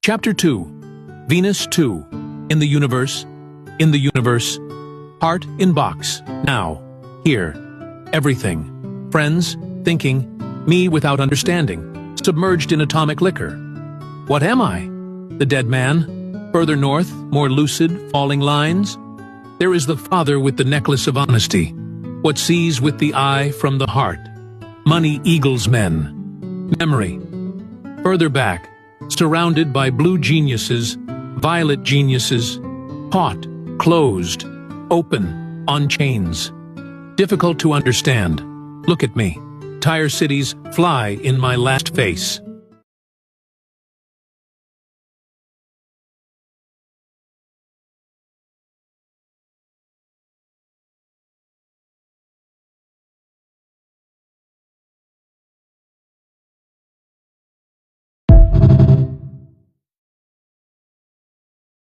Chapter 2. Venus 2. In the universe. In the universe. Heart in box. Now. Here. Everything. Friends. Thinking. Me without understanding. Submerged in atomic liquor. What am I? The dead man? Further north, more lucid, falling lines? There is the father with the necklace of honesty. What sees with the eye from the heart. Money eagles men. Memory. Further back, surrounded by blue geniuses, violet geniuses, caught, closed, open, on chains. Difficult to understand. Look at me. Tire cities fly in my last face.